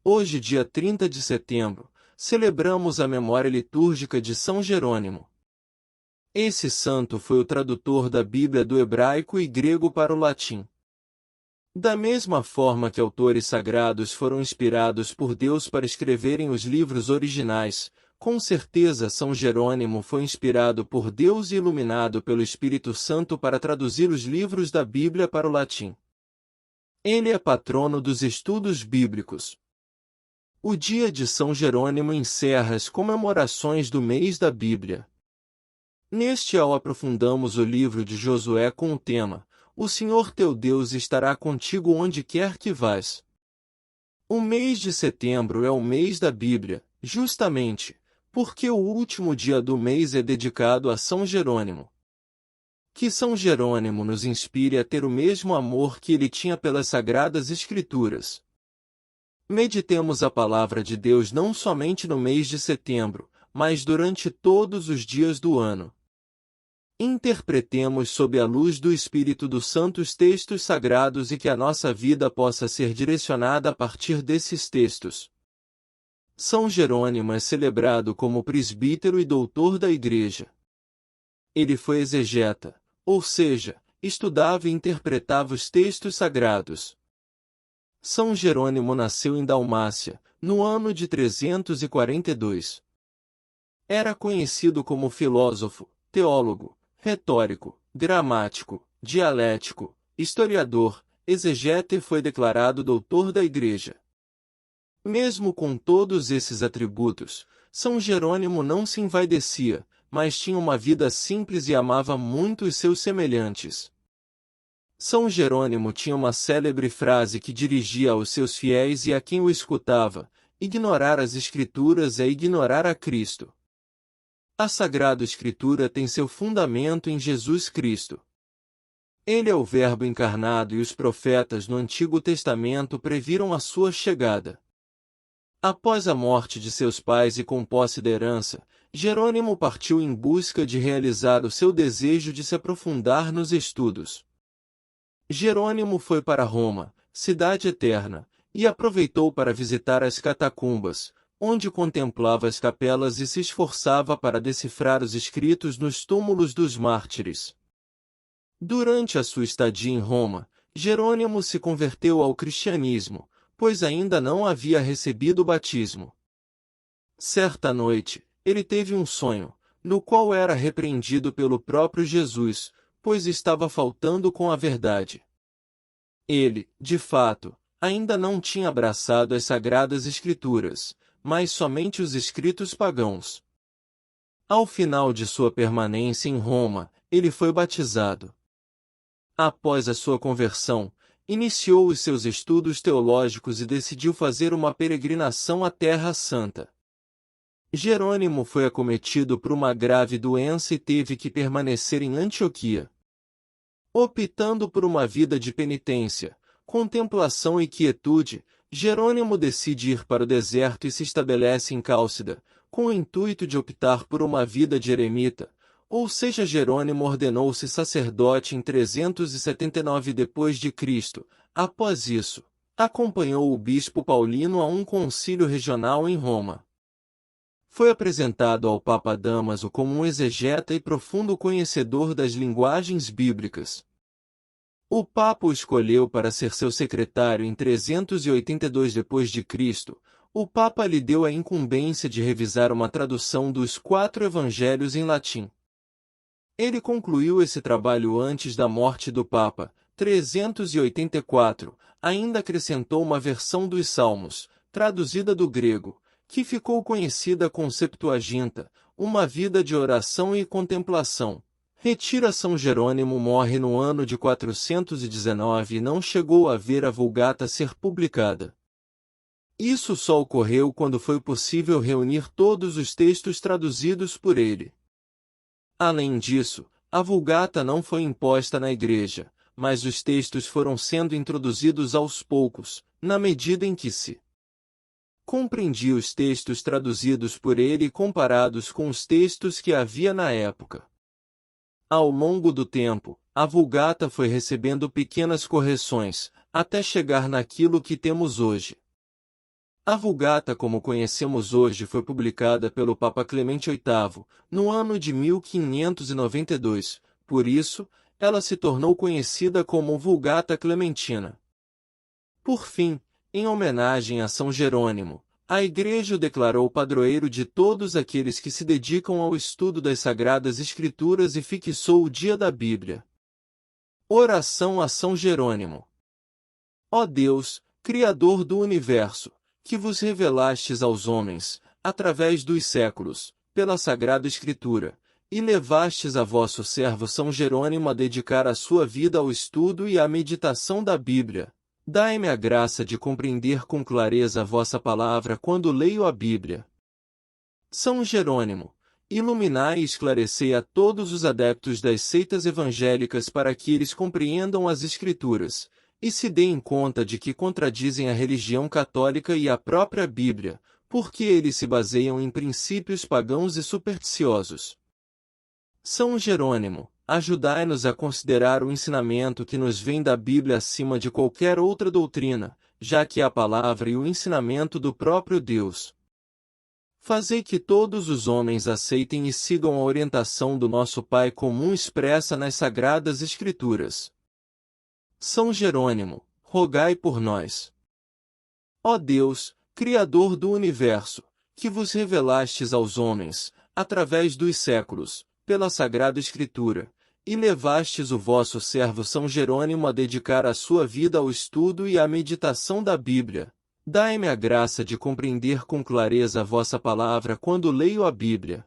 Hoje, dia 30 de setembro, celebramos a memória litúrgica de São Jerônimo. Esse santo foi o tradutor da Bíblia do hebraico e grego para o latim. Da mesma forma que autores sagrados foram inspirados por Deus para escreverem os livros originais, com certeza São Jerônimo foi inspirado por Deus e iluminado pelo Espírito Santo para traduzir os livros da Bíblia para o latim. Ele é patrono dos estudos bíblicos. O dia de São Jerônimo encerra as comemorações do mês da Bíblia. Neste aprofundamos o livro de Josué com o tema: O Senhor teu Deus estará contigo onde quer que vás. O mês de setembro é o mês da Bíblia, justamente, porque o último dia do mês é dedicado a São Jerônimo. Que São Jerônimo nos inspire a ter o mesmo amor que ele tinha pelas Sagradas Escrituras. Meditemos a palavra de Deus não somente no mês de setembro, mas durante todos os dias do ano. Interpretemos sob a luz do Espírito do Santo os textos sagrados e que a nossa vida possa ser direcionada a partir desses textos. São Jerônimo é celebrado como presbítero e doutor da Igreja. Ele foi exegeta, ou seja, estudava e interpretava os textos sagrados. São Jerônimo nasceu em Dalmácia, no ano de 342. Era conhecido como filósofo, teólogo, retórico, gramático, dialético, historiador, exegeta e foi declarado doutor da Igreja. Mesmo com todos esses atributos, São Jerônimo não se envaidecia, mas tinha uma vida simples e amava muito os seus semelhantes. São Jerônimo tinha uma célebre frase que dirigia aos seus fiéis e a quem o escutava: ignorar as Escrituras é ignorar a Cristo. A Sagrada Escritura tem seu fundamento em Jesus Cristo. Ele é o Verbo encarnado e os profetas no Antigo Testamento previram a sua chegada. Após a morte de seus pais e com posse da herança, Jerônimo partiu em busca de realizar o seu desejo de se aprofundar nos estudos. Jerônimo foi para Roma, cidade eterna, e aproveitou para visitar as catacumbas, onde contemplava as capelas e se esforçava para decifrar os escritos nos túmulos dos mártires. Durante a sua estadia em Roma, Jerônimo se converteu ao cristianismo, pois ainda não havia recebido o batismo. Certa noite, ele teve um sonho, no qual era repreendido pelo próprio Jesus, pois estava faltando com a verdade. Ele, de fato, ainda não tinha abraçado as Sagradas Escrituras, mas somente os escritos pagãos. Ao final de sua permanência em Roma, ele foi batizado. Após a sua conversão, iniciou os seus estudos teológicos e decidiu fazer uma peregrinação à Terra Santa. Jerônimo foi acometido por uma grave doença e teve que permanecer em Antioquia. Optando por uma vida de penitência, contemplação e quietude, Jerônimo decide ir para o deserto e se estabelece em Cálcida, com o intuito de optar por uma vida de eremita, ou seja, Jerônimo ordenou-se sacerdote em 379 d.C. Após isso, acompanhou o bispo Paulino a um concílio regional em Roma. Foi apresentado ao Papa Dámaso como um exegeta e profundo conhecedor das linguagens bíblicas. O Papa o escolheu para ser seu secretário em 382 d.C. O Papa lhe deu a incumbência de revisar uma tradução dos 4 evangelhos em latim. Ele concluiu esse trabalho antes da morte do Papa, 384, ainda acrescentou uma versão dos Salmos, traduzida do grego, que ficou conhecida com Septuaginta, uma vida de oração e contemplação. Retira São Jerônimo morre no ano de 419 e não chegou a ver a Vulgata ser publicada. Isso só ocorreu quando foi possível reunir todos os textos traduzidos por ele. Além disso, a Vulgata não foi imposta na Igreja, mas os textos foram sendo introduzidos aos poucos, na medida em que se compreendia os textos traduzidos por ele e comparados com os textos que havia na época. Ao longo do tempo, a Vulgata foi recebendo pequenas correções, até chegar naquilo que temos hoje. A Vulgata como conhecemos hoje foi publicada pelo Papa Clemente VIII, no ano de 1592, por isso, ela se tornou conhecida como Vulgata Clementina. Por fim, em homenagem a São Jerônimo, a Igreja o declarou padroeiro de todos aqueles que se dedicam ao estudo das Sagradas Escrituras e fixou o dia da Bíblia. Oração a São Jerônimo. Ó Deus, Criador do Universo, que vos revelastes aos homens, através dos séculos, pela Sagrada Escritura, e levastes a vosso servo São Jerônimo a dedicar a sua vida ao estudo e à meditação da Bíblia, dai-me a graça de compreender com clareza a vossa palavra quando leio a Bíblia. São Jerônimo, iluminai e esclarecei a todos os adeptos das seitas evangélicas para que eles compreendam as Escrituras, e se deem conta de que contradizem a religião católica e a própria Bíblia, porque eles se baseiam em princípios pagãos e supersticiosos. São Jerônimo, ajudai-nos a considerar o ensinamento que nos vem da Bíblia acima de qualquer outra doutrina, já que é a palavra e o ensinamento do próprio Deus. Fazei que todos os homens aceitem e sigam a orientação do nosso Pai comum expressa nas Sagradas Escrituras. São Jerônimo, rogai por nós. Ó Deus, Criador do Universo, que vos revelastes aos homens, através dos séculos, pela Sagrada Escritura, e levastes o vosso servo São Jerônimo a dedicar a sua vida ao estudo e à meditação da Bíblia, dai-me a graça de compreender com clareza a vossa palavra quando leio a Bíblia.